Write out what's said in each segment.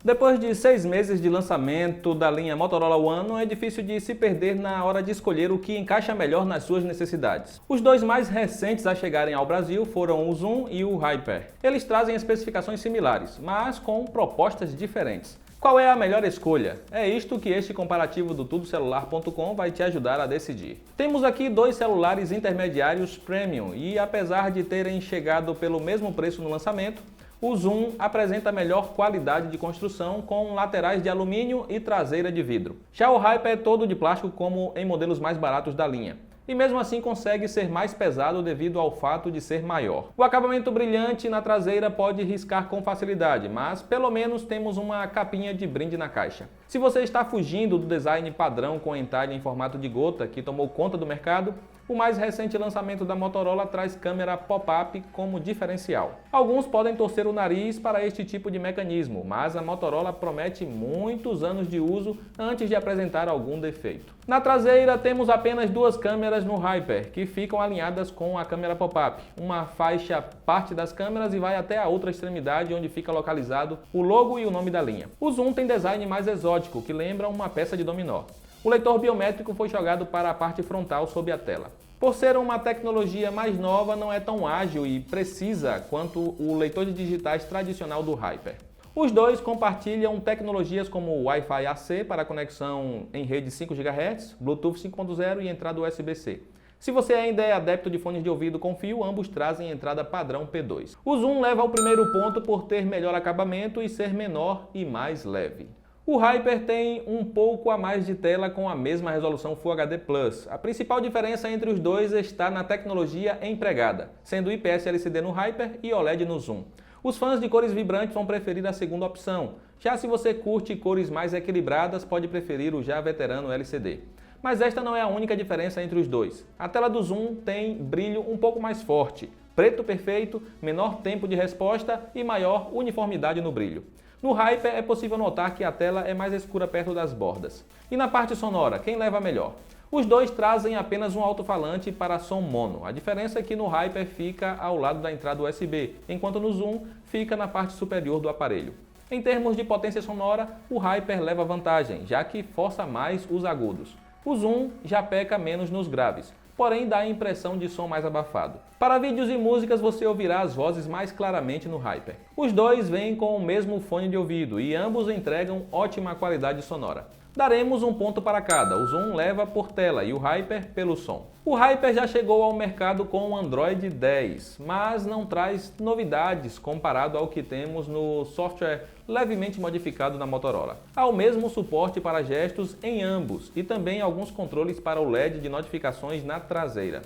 Depois de 6 meses de lançamento da linha Motorola One, não é difícil de se perder na hora de escolher o que encaixa melhor nas suas necessidades. Os dois mais recentes a chegarem ao Brasil foram o Zoom e o Hyper. Eles trazem especificações similares, mas com propostas diferentes. Qual é a melhor escolha? É isto que este comparativo do tudocelular.com vai te ajudar a decidir. Temos aqui dois celulares intermediários premium e, apesar de terem chegado pelo mesmo preço no lançamento, o Zoom apresenta melhor qualidade de construção com laterais de alumínio e traseira de vidro. Já o Hyper é todo de plástico como em modelos mais baratos da linha. E mesmo assim consegue ser mais pesado devido ao fato de ser maior. O acabamento brilhante na traseira pode riscar com facilidade, mas pelo menos temos uma capinha de brinde na caixa. Se você está fugindo do design padrão com entalhe em formato de gota que tomou conta do mercado, o mais recente lançamento da Motorola traz câmera pop-up como diferencial. Alguns podem torcer o nariz para este tipo de mecanismo, mas a Motorola promete muitos anos de uso antes de apresentar algum defeito. Na traseira temos apenas duas câmeras no Hyper, que ficam alinhadas com a câmera pop-up. Uma faixa parte das câmeras e vai até a outra extremidade onde fica localizado o logo e o nome da linha. O Zoom tem design mais exótico, que lembra uma peça de dominó. O leitor biométrico foi jogado para a parte frontal sob a tela. Por ser uma tecnologia mais nova, não é tão ágil e precisa quanto o leitor de digitais tradicional do Hyper. Os dois compartilham tecnologias como o Wi-Fi AC para conexão em rede 5 GHz, Bluetooth 5.0 e entrada USB-C. Se você ainda é adepto de fones de ouvido com fio, ambos trazem entrada padrão P2. O Zoom leva ao primeiro ponto por ter melhor acabamento e ser menor e mais leve. O Hyper tem um pouco a mais de tela com a mesma resolução Full HD+. A principal diferença entre os dois está na tecnologia empregada, sendo IPS LCD no Hyper e OLED no Zoom. Os fãs de cores vibrantes vão preferir a segunda opção. Já se você curte cores mais equilibradas, pode preferir o já veterano LCD. Mas esta não é a única diferença entre os dois. A tela do Zoom tem brilho um pouco mais forte, preto perfeito, menor tempo de resposta e maior uniformidade no brilho. No Hyper é possível notar que a tela é mais escura perto das bordas. E na parte sonora, quem leva melhor? Os dois trazem apenas um alto-falante para som mono. A diferença é que no Hyper fica ao lado da entrada USB, enquanto no Zoom fica na parte superior do aparelho. Em termos de potência sonora, o Hyper leva vantagem, já que força mais os agudos. O Zoom já peca menos nos graves, porém dá a impressão de som mais abafado. Para vídeos e músicas você ouvirá as vozes mais claramente no Hyper. Os dois vêm com o mesmo fone de ouvido e ambos entregam ótima qualidade sonora. Daremos um ponto para cada, o Zoom leva por tela e o Hyper pelo som. O Hyper já chegou ao mercado com o Android 10, mas não traz novidades comparado ao que temos no software levemente modificado da Motorola. Há o mesmo suporte para gestos em ambos e também alguns controles para o LED de notificações na traseira.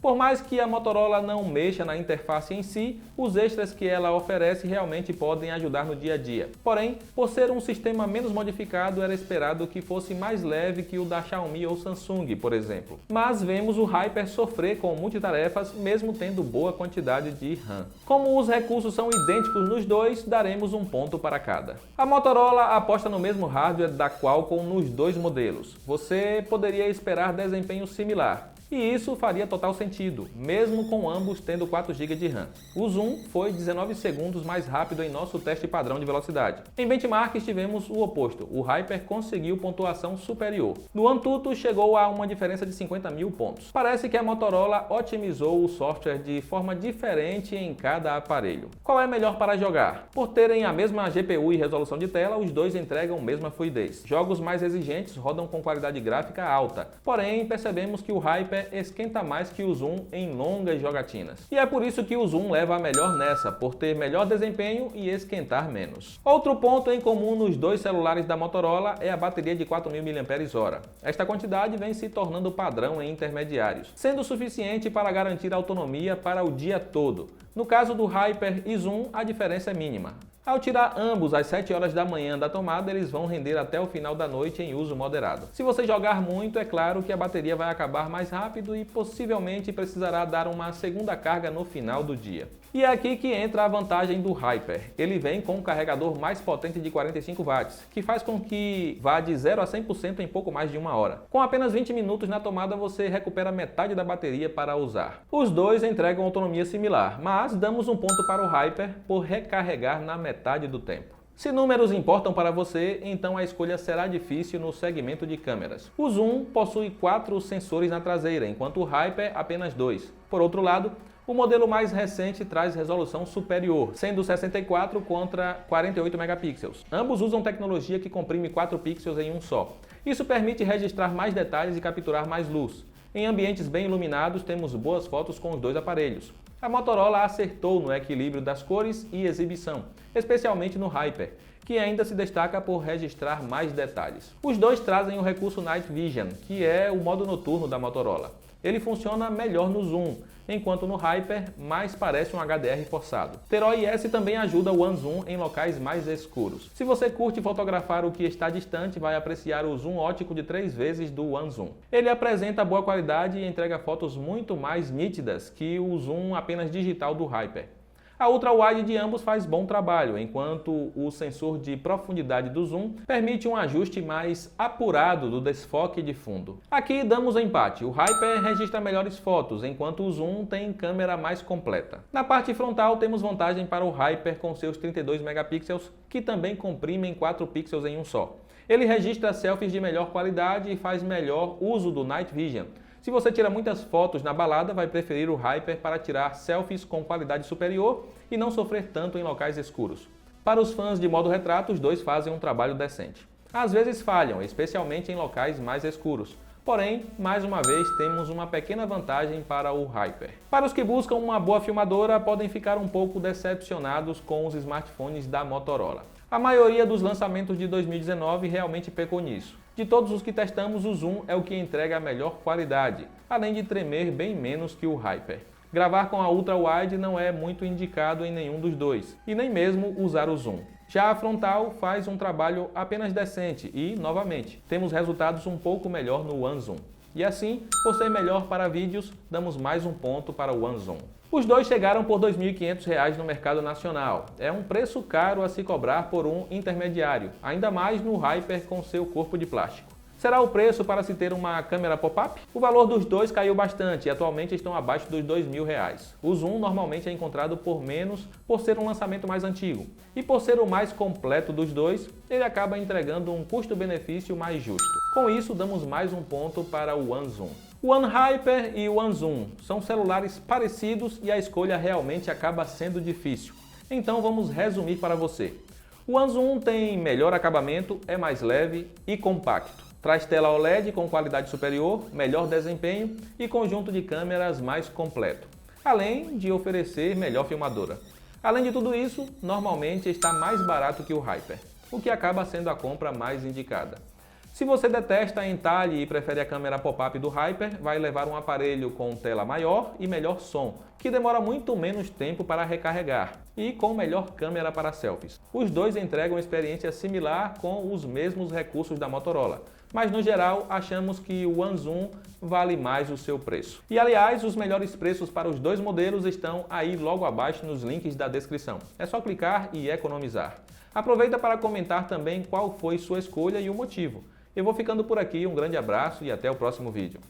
Por mais que a Motorola não mexa na interface em si, os extras que ela oferece realmente podem ajudar no dia a dia. Porém, por ser um sistema menos modificado, era esperado que fosse mais leve que o da Xiaomi ou Samsung, por exemplo. Mas vemos o Hyper sofrer com multitarefas, mesmo tendo boa quantidade de RAM. Como os recursos são idênticos nos dois, daremos um ponto para cada. A Motorola aposta no mesmo hardware da Qualcomm nos dois modelos. Você poderia esperar desempenho similar. E isso faria total sentido, mesmo com ambos tendo 4 GB de RAM. O Zoom foi 19 segundos mais rápido em nosso teste padrão de velocidade. Em benchmarks tivemos o oposto, o Hyper conseguiu pontuação superior. No Antutu chegou a uma diferença de 50 mil pontos. Parece que a Motorola otimizou o software de forma diferente em cada aparelho. Qual é melhor para jogar? Por terem a mesma GPU e resolução de tela, os dois entregam a mesma fluidez. Jogos mais exigentes rodam com qualidade gráfica alta, porém percebemos que o Hyper esquenta mais que o Zoom em longas jogatinas. E é por isso que o Zoom leva a melhor nessa, por ter melhor desempenho e esquentar menos. Outro ponto em comum nos dois celulares da Motorola é a bateria de 4.000 mAh. Esta quantidade vem se tornando padrão em intermediários, sendo suficiente para garantir autonomia para o dia todo. No caso do Hyper e Zoom, a diferença é mínima. Ao tirar ambos às 7 horas da manhã da tomada, eles vão render até o final da noite em uso moderado. Se você jogar muito, é claro que a bateria vai acabar mais rápido e possivelmente precisará dar uma segunda carga no final do dia. E é aqui que entra a vantagem do Hyper. Ele vem com um carregador mais potente de 45 watts, que faz com que vá de 0 a 100% em pouco mais de 1 hora. Com apenas 20 minutos na tomada, você recupera metade da bateria para usar. Os dois entregam autonomia similar, mas damos um ponto para o Hyper por recarregar na metade do tempo. Se números importam para você, então a escolha será difícil no segmento de câmeras. O Zoom possui 4 sensores na traseira, enquanto o Hyper apenas 2. Por outro lado, o modelo mais recente traz resolução superior, sendo 64 contra 48 megapixels. Ambos usam tecnologia que comprime 4 pixels em um só. Isso permite registrar mais detalhes e capturar mais luz. Em ambientes bem iluminados, temos boas fotos com os dois aparelhos. A Motorola acertou no equilíbrio das cores e exibição, especialmente no Hyper, que ainda se destaca por registrar mais detalhes. Os dois trazem o recurso Night Vision, que é o modo noturno da Motorola. Ele funciona melhor no zoom, enquanto no Hyper mais parece um HDR forçado. Ter OIS também ajuda o One Zoom em locais mais escuros. Se você curte fotografar o que está distante, vai apreciar o zoom óptico de 3 vezes do One Zoom. Ele apresenta boa qualidade e entrega fotos muito mais nítidas que o zoom apenas digital do Hyper. A ultra-wide de ambos faz bom trabalho, enquanto o sensor de profundidade do zoom permite um ajuste mais apurado do desfoque de fundo. Aqui damos empate. O Hyper registra melhores fotos, enquanto o zoom tem câmera mais completa. Na parte frontal temos vantagem para o Hyper com seus 32 megapixels, que também comprimem 4 pixels em um só. Ele registra selfies de melhor qualidade e faz melhor uso do Night Vision. Se você tira muitas fotos na balada, vai preferir o Hyper para tirar selfies com qualidade superior e não sofrer tanto em locais escuros. Para os fãs de modo retrato, os dois fazem um trabalho decente. Às vezes falham, especialmente em locais mais escuros. Porém, mais uma vez, temos uma pequena vantagem para o Hyper. Para os que buscam uma boa filmadora, podem ficar um pouco decepcionados com os smartphones da Motorola. A maioria dos lançamentos de 2019 realmente pecou nisso. De todos os que testamos, o Zoom é o que entrega a melhor qualidade, além de tremer bem menos que o Hyper. Gravar com a Ultra Wide não é muito indicado em nenhum dos dois, e nem mesmo usar o Zoom. Já a frontal faz um trabalho apenas decente e, novamente, temos resultados um pouco melhor no One Zoom. E assim, por ser melhor para vídeos, damos mais um ponto para o One Zoom. Os dois chegaram por R$ 2.500 no mercado nacional. É um preço caro a se cobrar por um intermediário, ainda mais no Hyper com seu corpo de plástico. Será o preço para se ter uma câmera pop-up? O valor dos dois caiu bastante e atualmente estão abaixo dos R$ 2.000. O Zoom normalmente é encontrado por menos por ser um lançamento mais antigo. E por ser o mais completo dos dois, ele acaba entregando um custo-benefício mais justo. Com isso, damos mais um ponto para o One Zoom. O One Hyper e o One Zoom são celulares parecidos e a escolha realmente acaba sendo difícil. Então vamos resumir para você. O One Zoom tem melhor acabamento, é mais leve e compacto. Traz tela OLED com qualidade superior, melhor desempenho e conjunto de câmeras mais completo, além de oferecer melhor filmadora. Além de tudo isso, normalmente está mais barato que o Hyper, o que acaba sendo a compra mais indicada. Se você detesta entalhe e prefere a câmera pop-up do Hyper, vai levar um aparelho com tela maior e melhor som, que demora muito menos tempo para recarregar, e com melhor câmera para selfies. Os dois entregam experiência similar com os mesmos recursos da Motorola, mas no geral achamos que o One Zoom vale mais o seu preço. E aliás, os melhores preços para os dois modelos estão aí logo abaixo nos links da descrição. É só clicar e economizar. Aproveita para comentar também qual foi sua escolha e o motivo. Eu vou ficando por aqui, um grande abraço e até o próximo vídeo.